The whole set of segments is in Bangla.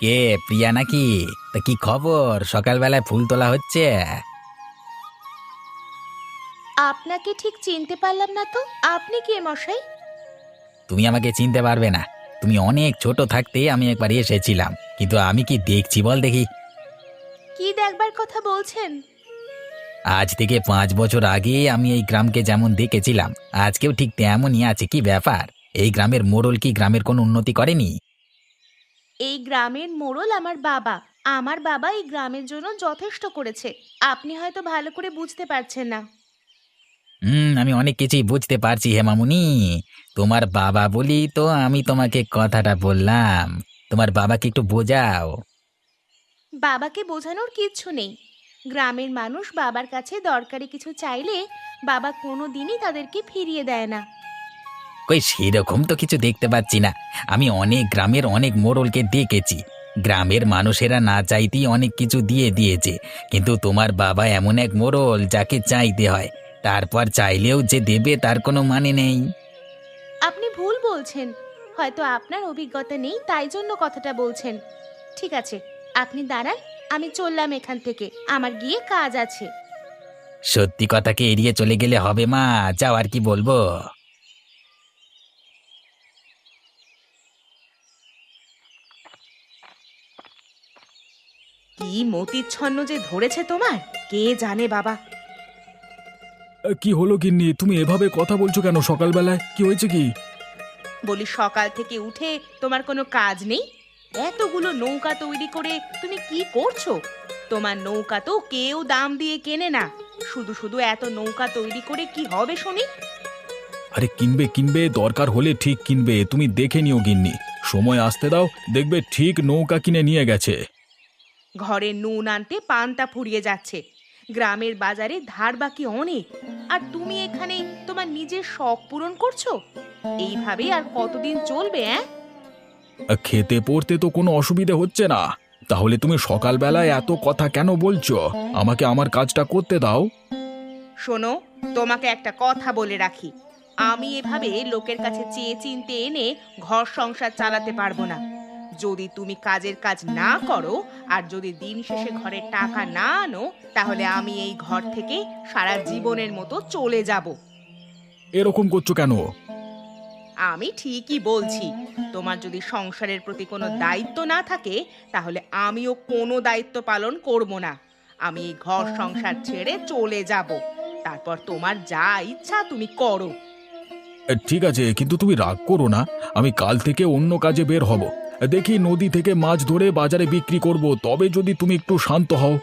কে? প্রিয়া নাকি? তা কি খবর? সকালবেলায় ফুল তোলা হচ্ছে? আপনাকে ঠিক চিনতে পারলাম না তো। আপনি কে মশাই? তুমি আমাকে চিনতে পারবে না। তুমি অনেক ছোট থাকতে আমি একবার এসেছিলাম, কিন্তু আমি কি দেখছি বল দেখি। কি দেখবার কথা বলছেন? আজ থেকে 5 বছর আগে আমি এই গ্রামকে যেমন দেখেছিলাম, আজকেও ঠিক তেমনই আছে। কি ব্যাপার? এই গ্রামের মোড়ল কি গ্রামের কোনো উন্নতি করেনি? এই গ্রামের মোড়ল আমার বাবা। আমার বাবা এই গ্রামের জন্য যথেষ্ট করেছে। আপনি হয়তো ভালো করে বুঝতে পারছেন না। আমি অনেক কিছুই বুঝতে পারছি হে মামুনি। তোমার বাবা বলি তো আমি তোমাকে কথাটা বললাম। তোমার বাবাকে একটু বোঝাও। বাবাকে বোঝানোর কিচ্ছু নেই। গ্রামের মানুষ বাবার কাছে দরকারি কিছু চাইলে বাবা কোনো দিনই তাদেরকে ফিরিয়ে দেয় না। কই সেরকম তো কিছু দেখতে পাচ্ছি না। আমি অনেক গ্রামের অনেক মোড়লকে দেখেছি। গ্রামের মানুষেরা না চাইতেই অনেক কিছু দিয়ে দিয়েছে। কিন্তু তোমার বাবা এমন এক মোড়ল যাকে চাইতে হয়, তারপর চাইলেও যে দেবে তার কোনো মানে নেই। আপনি ভুল বলছেন। হয়তো আপনার অভিজ্ঞতা নেই, তাই জন্য কথাটা বলছেন। ঠিক আছে, আপনি দাঁড়ান। আমি চললাম এখান থেকে। আমার গিয়ে কাজ আছে। সত্যি কথাকে এড়িয়ে চলে গেলে হবে মা? যাও, আর কি বলবো। কি মতিচ্ছন্ন যে ধরেছে তোমার, কে জানে বাবা। কি হলো গিন্নি? তুমি এভাবে কথা বলছো কেন সকালবেলায়? কি হয়েছে কি? বলি সকাল থেকে উঠে তোমার কোনো কাজ নেই? এতগুলো নৌকা তৈরি করে তুমি কি করছো? তোমার নৌকা তো কেউ দাম দিয়ে কেনে না। শুধু শুধু এত নৌকা তৈরি করে কি হবে শুনি? আরে কিনবে কিনবে, দরকার হলে ঠিক কিনবে। তুমি দেখে নিও গিন্নি, সময় আসতে দাও, দেখবে ঠিক নৌকা কিনে নিয়ে গেছে। ঘরে নুন আনতে পান্তা ফুরিয়ে যাচ্ছে। গ্রামের বাজারে ধার বাকি অনেক। আর তুমি এখানে তোমার নিজের শখ পূরণ করছো। এইভাবে আর কতদিন চলবে? খেতে পড়তে তো কোনো অসুবিধে হচ্ছে না। তাহলে তুমি সকালবেলায় এত কথা কেন বলছো? আমাকে আমার কাজটা করতে দাও। শোনো, তোমাকে একটা কথা বলে রাখি। আমি এভাবে লোকের কাছে চেয়ে চিনতে এনে ঘর সংসার চালাতে পারবো না। যদি তুমি কাজের কাজ না করো আর যদি দিন শেষে ঘরে টাকা না আনো, তাহলে আমি এই ঘর থেকে সারা জীবনের মতো চলে যাব। এরকম করছো কেন? আমি ঠিকই বলছি। তোমার যদি সংসারের প্রতি কোনো দায়িত্ব না থাকে, তাহলে আমিও কোনো দায়িত্ব পালন করব না। আমি এই ঘর সংসার ছেড়ে চলে যাব। তারপর তোমার যা ইচ্ছা তুমি করো। ঠিক আছে, কিন্তু তুমি রাগ করো না। আমি কাল থেকে অন্য কাজে বের হব। দেখি নদী থেকে মাছ ধরে বাজারে বিক্রি করব, তবে যদি তুমি একটু শান্ত হও।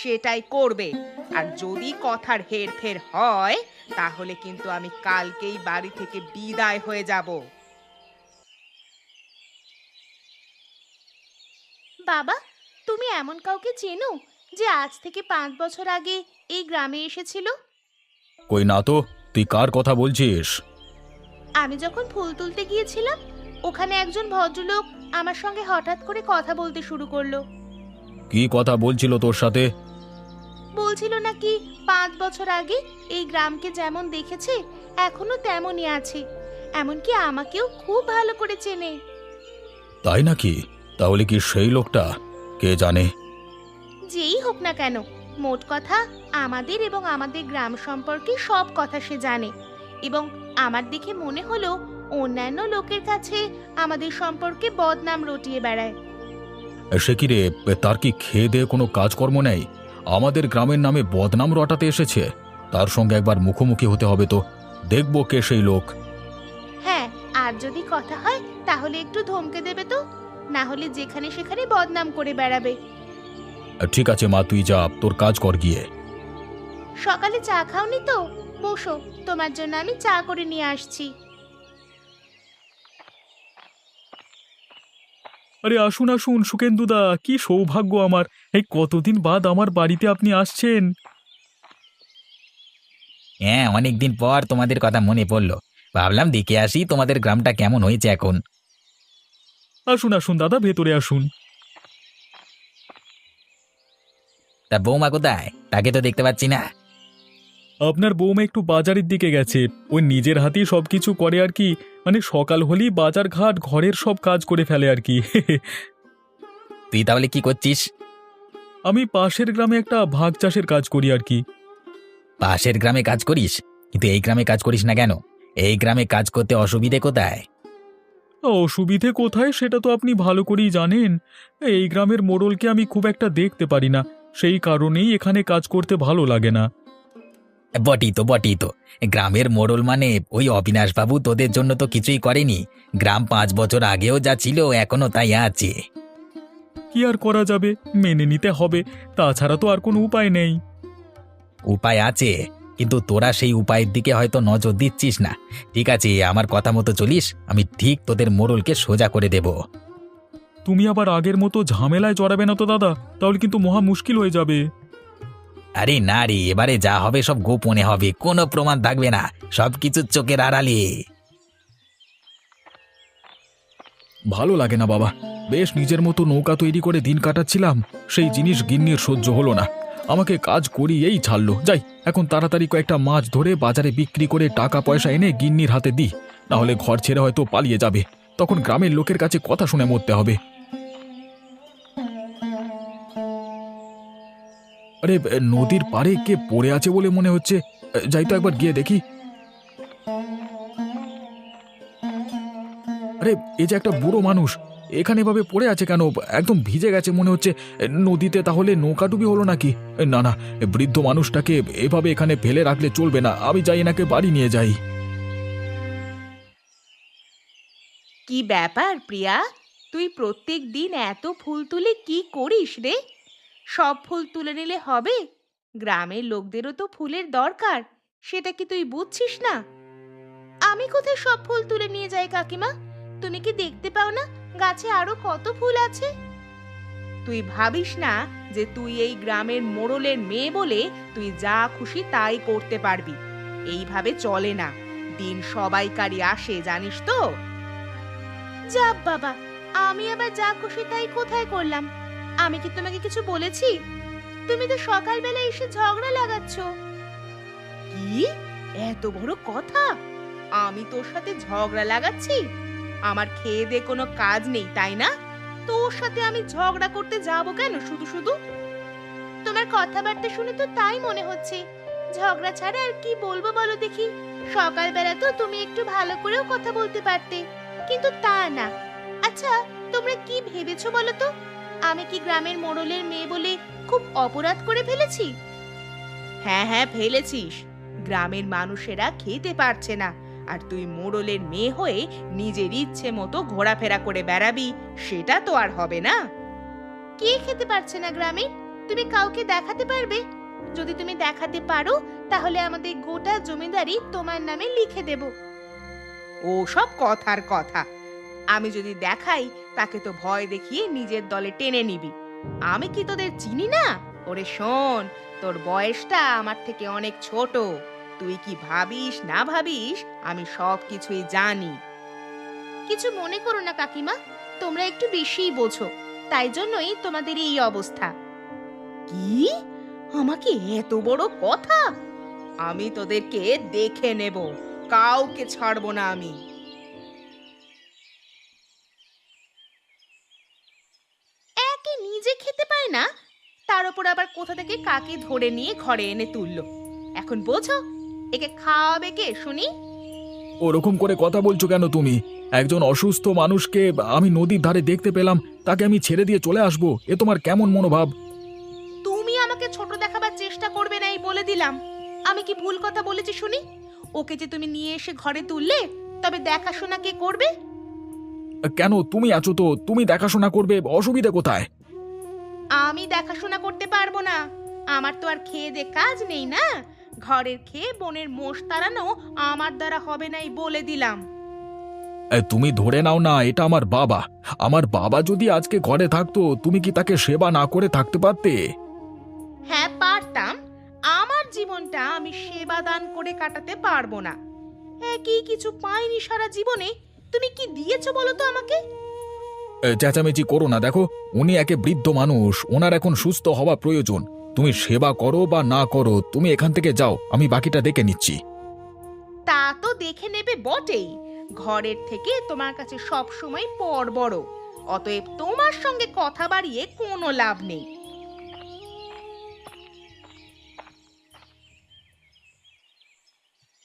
সেটাই করবে। আর যদি কথার হেরফের হয়, তাহলে কিন্তু আমি কালকেই বাড়ি থেকে বিদায় হয়ে যাব। বাবা, তুমি এমন কাউকে চেনো যে আজ থেকে 5 বছর আগে এই গ্রামে এসেছিল? কই না তো। তুই কার কথা বলছিস? আমি যখন ফুল তুলতে গিয়েছিলাম, ওখানে একজন ভদ্রলোক আমার সঙ্গে হঠাৎ করে কথা বলতে শুরু করলো। কি কথা বলছিল তোর সাথে? বলছিল নাকি 5 বছর আগে এই গ্রামকে যেমন দেখেছে এখনো তেমনই আছে। এমনকি আমাকেও খুব ভালো করে চেনে। তাই নাকি? তাহলে কি সেই লোকটা? কে জানে। যেই হোক না কেন, মোট কথা আমাদের এবং আমাদের গ্রাম সম্পর্কে সব কথা সে জানে। এবং আমার দেখে মনে হলো অন্যান্য লোকের কাছে আমাদের সম্পর্কে বদনাম রটিয়ে বেড়ায়। সে কি রে? তার কি খেয়ে দেয়ে কোনো কাজকর্ম নেই? আমাদের গ্রামের নামে বদনাম রটাতে এসেছে। তার সঙ্গে একবার মুখোমুখি হতে হবে তো। দেখবো কে সেই লোক। হ্যাঁ, আর যদি কথা হয় তাহলে একটু ধমকে দেবে তো, না হলে যেখানে সেখানে বদনাম করে বেড়াবে। ঠিক আছে মা, তুই যা, তোর কাজ কর গিয়ে। সকালে চা খাওনি তো? বসো, তোমার জন্য আমি চা করে নিয়ে আসছি। আরে আসুন আসুন সুকেন্দুদা, কি সৌভাগ্য আমার! এই কতদিন বাদ আমার বাড়িতে আপনি আসছেন। হ্যাঁ, অনেকদিন পর তোমাদের কথা মনে পড়লো। ভাবলাম দেখে আসি তোমাদের গ্রামটা কেমন হয়েছে এখন। আসুন আসুন দাদা, ভেতরে আসুন। তা বৌমা কোথায়? তাকে তো দেখতে পাচ্ছি না। আপনার বৌমা একটু বাজারের দিকে গেছে। ওই নিজের হাতেই সবকিছু করে আর কি। মানে সকাল হলেই বাজার ঘাট ঘরের সব কাজ করে ফেলে আর কি। তুই তাহলে কি করছিস? আমি পাশের গ্রামে একটা ভাগ চাষের কাজ করি আর কি। পাশের গ্রামে কাজ করিস, কিন্তু এই গ্রামে কাজ করিস না কেন? এই গ্রামে কাজ করতে অসুবিধে কোথায়? অসুবিধে কোথায় সেটা তো আপনি ভালো করেই জানেন। এই গ্রামের মোড়লকে আমি খুব একটা দেখতে পারি না, সেই কারণেই এখানে কাজ করতে ভালো লাগে না। বটি তো গ্রামের মোড়ল মানে ওই অবিনাশ বাবু তোদের জন্য তো কিছুই করেনি। গ্রাম 5 বছর আগেও যা ছিল এখনো তাই আছে। কি আর করা যাবে, মেনে নিতে হবে, তাছাড়া তো আর কোনো উপায় নেই। উপায় আছে, কিন্তু তোরা সেই উপায়ের দিকে হয়তো নজর দিচ্ছিস না। ঠিক আছে, আমার কথা মতো চলিস, আমি ঠিক তোদের মোড়লকে সোজা করে দেব। তুমি আবার আগের মতো ঝামেলায় জড়াবে না তো দাদা, তাহলে কিন্তু মহা মুশকিল হয়ে যাবে। আরে না রে, এবারে যা হবে সব গোপনে হবে, কোনো প্রমাণ থাকবে না, সবকিছু চোখের আড়ালে। ভালো লাগে না বাবা, বেশ নিজের মতো নৌকা তৈরি করে দিন কাটাচ্ছিলাম, সেই জিনিস গিন্নির সহ্য হলো না, আমাকে কাজ করিয়েই ছাড়লো। যাই, এখন তাড়াতাড়ি কয়েকটা মাছ ধরে বাজারে বিক্রি করে টাকা পয়সা এনে গিন্নির হাতে দিই, না হলে ঘর ছেড়ে হয়তো পালিয়ে যাবে, তখন গ্রামের লোকের কাছে কথা শুনে মরতে হবে। আরে নদীর পাড়ে কে পড়ে আছে বলে মনে হচ্ছে, যাই তো একবার গিয়ে দেখি। আরে এ যে একটা বুড়ো মানুষ, এখানে এভাবে পড়ে আছে কেন? একদম ভিজে গেছে মনে হচ্ছে। নদীতে তাহলে নৌকাডুবি হলো নাকি? না না, বৃদ্ধ মানুষটাকে এভাবে এখানে ফেলে রাখলে চলবে না, আমি যাই এনাকে বাড়ি নিয়ে যাই। কি ব্যাপার প্রিয়া, তুই প্রত্যেক দিন এত ফুল তুলে কি করিস রে? সব ফুল তুলে নিলে হবে? গ্রামের লোকদেরও তো ফুলের দরকার, সেটা কি তুই বুঝছিস না? আমি কোথায় সব ফুল তুলে নিয়ে যাই কাকিমা? তুমি কি দেখতে পাও না গাছে আরো কত ফুল আছে? তুই ভাবিস না যে তুই এই গ্রামের মোড়লের মেয়ে বলে তুই যা খুশি তাই করতে পারবি। এইভাবে চলে না, দিন সবাইকারই আসে, জানিস তো? যা বাবা, আমি আবার যা খুশি তাই কোথায় করলাম? আমি কি তোমাকে কিছু বলেছি? তুমি তো সকালবেলা এসে ঝগড়া লাগাচ্ছ। কি এত বড় কথা? আমি তোর সাথে ঝগড়া লাগাচ্ছি? আমার খেয়ে দে কোনো কাজ নেই তাই না? তোর সাথে আমি ঝগড়া করতে যাব কেন শুধু শুধু? তোমার কথাবার্তা শুনে তো তাই মনে হচ্ছে। ঝগড়া ছাড়া আর কি বলবো বলো দেখি? সকালবেলা তো তুমি একটু ভালো করেও কথা বলতে পারতে, কিন্তু তা না। আচ্ছা, তোমরা কি ভেবেছো বলো তো? আমি কি গ্রামের মোড়লের মেয়ে বলে খুব অপরাধ করে ফেলেছি? হ্যাঁ হ্যাঁ ফেলেছিস। গ্রামের মানুষেরা খেতে পারছে না, আর তুই মোড়লের মেয়ে হয়ে নিজের ইচ্ছে মতো ঘোরাফেরা করে বেড়াবি, সেটা তো আর হবে না। কে খেতে পারছে না গ্রামে? তুমি কাউকে দেখাতে পারবে? যদি তুমি দেখাতে পারো তাহলে আমাদের গোটা জমিদারি তোমার নামে লিখে দেব। ও সব কথার কথা। আমি যদি দেখাই তাকে তো ভয় দেখিয়ে নিজের দলে টেনে নিবি। আমি কি তোদের চিনি না? ওরে শোন, তোর বয়সটা আমার থেকে অনেক ছোট। তুই কি ভাবিস না ভাবিস আমি সব কিছুই জানি। কিছু মনে করো না কাকিমা, তোমরা একটু বেশিই বোঝো, তাই জন্যই তোমাদের এই অবস্থা। কি আমাকে এত বড় কথা? আমি তোদেরকে দেখে নেব, কাউকে ছাড়বো না আমি। একে নিজে খেতে পায় না, তার উপর আবার কোথা থেকে কাকে ধরে নিয়ে ঘরে এনে তুললো। এখন বোঝো, একে খাওয়াবে কে শুনি? ওরকম করে কথা বলছো কেন তুমি? একজন অসুস্থ মানুষকে আমি নদীর ধারে দেখতে পেলাম, তাকে আমি ছেড়ে দিয়ে চলে আসবো, এ তোমার কেমন মনোভাব? তুমি আমাকে ছোট দেখাবার চেষ্টা করবে না এই বলে দিলাম। আমি কি ভুল কথা বলেছি শুনি? ওকে যে তুমি নিয়ে এসে ঘরে তুললে, তবে দেখাশোনা কে করবে? কেন, তুমি আছো তো, তুমি দেখাশোনা করবে, অসুবিধা কোথায়? আমি দেখাশোনা করতে পারবো না, আমার তো আর খেয়ে দে কাজ নেই না। ঘরের খেয়ে বনের মোষ তাড়ানো আমার দ্বারা হবে না এই বলে দিলাম। তুমি ধরে নাও না, এটা আমার বাবা। আমার বাবা যদি আজকে ঘরে থাকতো, তুমি কি তাকে সেবা না করে থাকতে পারতে? হ্যাঁ পারতাম। আমার জীবনটা আমি সেবা দান করে কাটাতে পারবো না। একই কিছু পাইনি সারা জীবনে, তুমি কি দিয়েছো বলো তো আমাকে? চেঁচামেচি করো না, দেখো উনি একে বৃদ্ধ মানুষ, ওনার এখন সুস্থ হওয়া প্রয়োজন। তুমি সেবা করো বা না করো, তুমি এখান থেকে যাও, আমি বাকিটা দেখে নিচ্ছি। তা তো দেখে নেবে বটেই, ঘরের থেকে তোমার কাছে সব সময় পর বড়। অতএব তোমার সঙ্গে কথা বাড়িয়ে কোনো লাভ নেই।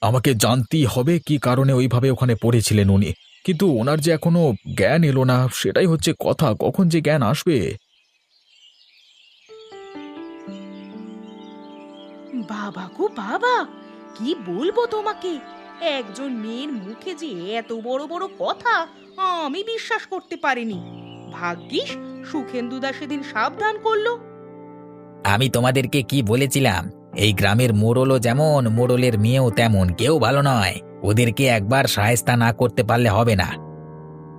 আমাকে জানতেই হবে কি কারণে ওইভাবে ওখানে পড়েছিলেন উনি, কিন্তু ওনার যে এখনো জ্ঞান এলো না সেটাই হচ্ছে কথা, কখন যে জ্ঞান আসবে। বাবা গো বাবা, কি বলবো তোমাকে, একজন মেয়ের মুখে যে এত বড় বড় কথা আমি বিশ্বাস করতে পারিনি। ভাগ্যিস সুখেন্দুদা সেদিন সাবধান করলো। আমি তোমাদেরকে কি বলেছিলাম, এই গ্রামের মোড়লও যেমন মোড়লের মেয়েও তেমন, কেউ ভালো নয়। ওদেরকে একবার শায়েস্তা না করতে পারলে হবে না।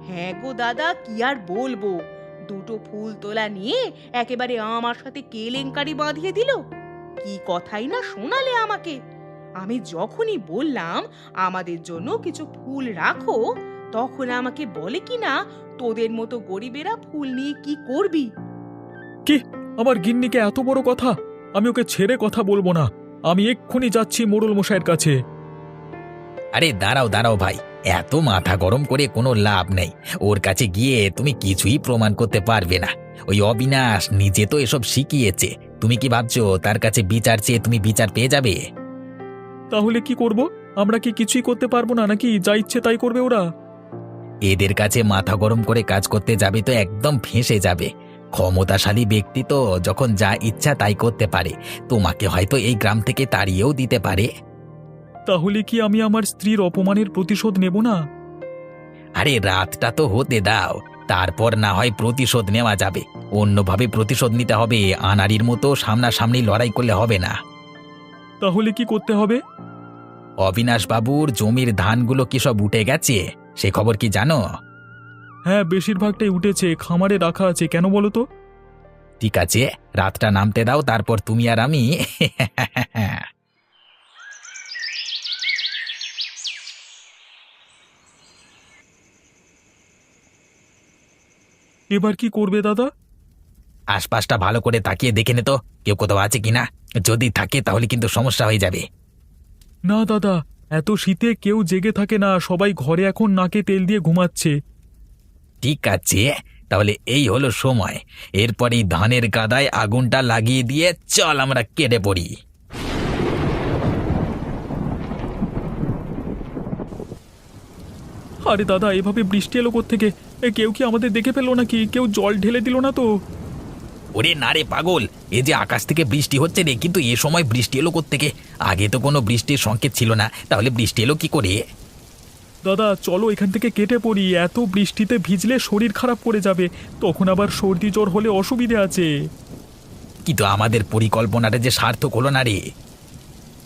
হ্যাঁ গো দাদা, কি আর বলবো, দুটো ফুল তোলা নিয়ে একেবারে আমার সাথে কেলেঙ্কারি বাঁধিয়ে দিল। কি কথাই না শোনালে আমাকে। আমি যখনই বললাম আমাদের জন্য কিছু ফুল রাখো, তখন আমাকে বলে কি না, তোদের মতো গরিবেরা ফুল নিয়ে কি করবি। কি, আমার গিন্নিকে এত বড় কথা! আমি ওকে ছেড়ে কথা বলবো না, আমি এক্ষুনি যাচ্ছি মোড়ল মশাইয়ের কাছে। আরে দাঁড়াও দাঁড়াও ভাই, এত মাথা গরম করে কোনো লাভ নেই। ওর কাছে গিয়ে তুমি কিছুই প্রমাণ করতে পারবে না। ওই অবিনাশ নিজে তো এসব শিখিয়েছে। তুমি কি ভাবছো তার কাছে বিচার চেয়ে তুমি বিচার পেয়ে যাবে? তাহলে কি করব? আমরা কি কিছুই করতে পারবো না নাকি? যা ইচ্ছে তাই করবে ওরা। এদের কাছে মাথা গরম করে কাজ করতে যাবে তো একদম ফেঁসে যাবে। ক্ষমতাশালী ব্যক্তি তো যখন যা ইচ্ছা তাই করতে পারে। তোমাকে হয়তো এই গ্রাম থেকে তাড়িয়েও দিতে পারে। তাহলে কি আমি আমার স্ত্রীর অপমানের প্রতিশোধ নেব না? আরে রাতটা তো হতে দাও, তারপর না হয় প্রতিশোধ নেওয়া যাবে। অন্যভাবে প্রতিশোধ নিতে হবে, আনাড়ির মতো সামনাসামনি লড়াই করলে হবে না। তাহলে কি করতে হবে? অবিনাশ বাবুর জমির ধানগুলো কি সব উঠে গেছে, সে খবর কি জানো? হ্যাঁ, বেশিরভাগটাই উঠেছে, খামারে রাখা আছে। কেন বলো তো? ঠিক আছে, রাতটা নামতে দাও, তারপর তুমি আর আমি এবার কি করবে দাদা? আশপাশটা ভালো করে তাকিয়ে দেখে নে তো, কেউ কোথাও আছে কিনা। যদি থাকে তাহলে কিন্তু সমস্যা হয়ে যাবে। না দাদা, এত শীতে কেউ জেগে থাকে না, সবাই ঘরে এখন নাকে তেল দিয়ে ঘুমাচ্ছে। ঠিক আছে, তাহলে এই হলো সময়। এরপরই ধানের গাদায় আগুনটা লাগিয়ে দিয়ে চল আমরা কেটে পড়ি। আরে দাদা, এভাবে বৃষ্টি এলো কোত্থেকে? কেউ কি আমাদের দেখে ফেললো নাকি? কেউ জল ঢেলে দিল না তো? ওরে না রে পাগল, এ যে আকাশ থেকে বৃষ্টি হচ্ছে রে, কিন্তু এ সময় বৃষ্টি এলো কোত্থেকে? আগে তো কোনো বৃষ্টির সংকেত ছিল না, তাহলে বৃষ্টি এলো কি করে? দাদা চলো এখান থেকে কেটে পড়ি, এত বৃষ্টিতে ভিজলে শরীর খারাপ করে যাবে, তখন আবার সর্দি জ্বর হলে অসুবিধে আছে। কিন্তু আমাদের পরিকল্পনাটা যে সার্থক হলো না রে।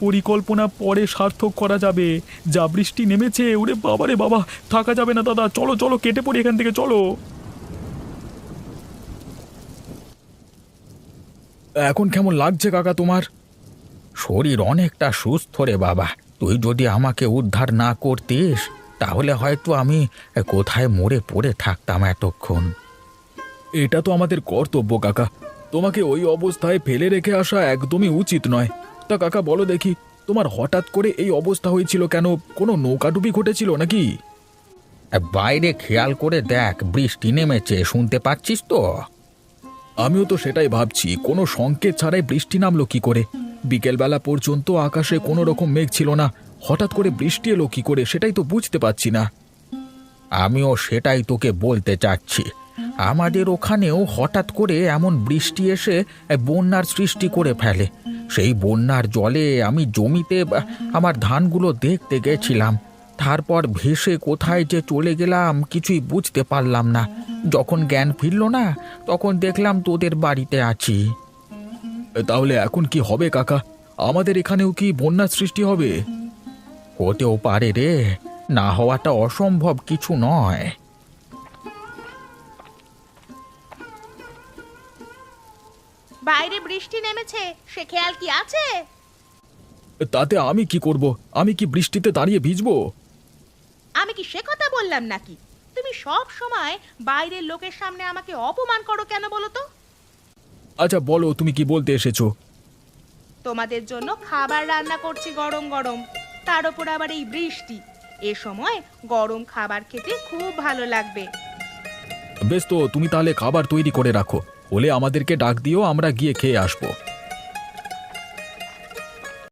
পরিকল্পনা পরে সার্থক করা যাবে, যা বৃষ্টি নেমেছে, ওরে বাবা রে বাবা, থাকা যাবে না দাদা, চলো চলো কেটে পড়ি এখান থেকে, চলো। এখন কেমন লাগছে কাকা তোমার? শরীর অনেকটা সুস্থ রে বাবা। তুই যদি আমাকে উদ্ধার না করতিস তাহলে হয়তো আমি কোথায় মরে পড়ে থাকতাম এতক্ষণ। এটা তো আমাদের কর্তব্য কাকা, তোমাকে ওই অবস্থায় ফেলে রেখে আসা একদমই উচিত নয়। তা কাকা বলো দেখি, তোমার হঠাৎ করে এই অবস্থা হয়েছিল কেন? কোনো নৌকাডুবি ঘটেছিল নাকি? বাইরে খেয়াল করে দেখ, বৃষ্টি নেমেছে, শুনতে পাচ্ছিস তো? আমিও তো সেটাই ভাবছি, কোনো সংকেত ছাড়াই বৃষ্টি নামলো কি করে? বিকেলবেলা পর্যন্ত আকাশে কোনো রকম মেঘ ছিল না, হঠাৎ করে বৃষ্টি এলো কি করে সেটাই তো বুঝতে পারছি না। আমিও সেটাই তোকে বলতে চাচ্ছি। আমাদের ওখানেও হঠাৎ করে এমন বৃষ্টি এসে বন্যার সৃষ্টি করে ফেলে। সেই বন্যার জলে আমি জমিতে আমার ধানগুলো দেখতে গেছিলাম, তারপর ভেসে কোথায় যে চলে গেলাম কিছুই বুঝতে পারলাম না। যখন জ্ঞান ফিরল না তখন দেখলাম তোদের বাড়িতে আছি। তাহলে এখন কি হবে কাকা? আমাদের এখানেও কি বন্যার সৃষ্টি হবে? হতেও পারে রে, না হওয়াটা অসম্ভব কিছু নয়। বাইরে বৃষ্টি নেমেছে, সে খেয়াল কি আছে? তাতে আমি কি করব? আমি কি বৃষ্টিতে দাঁড়িয়ে ভিজবো? আমি কি সে কথা বললাম নাকি? তুমি সব সময় বাইরের লোকের সামনে আমাকে অপমান করো কেন বলো তো? আচ্ছা বলো, তুমি কি বলতে এসেছো? তোমাদের জন্য খাবার রান্না করছি গরম গরম, তার উপর আবার এই বৃষ্টি। এ সময় গরম খাবার খেতে খুব ভালো লাগবে। বেশ, তো তুমি তাহলে খাবার তৈরি করে রাখো, হলে আমাদেরকে ডাক দিও, আমরা গিয়ে খেয়ে আসবো।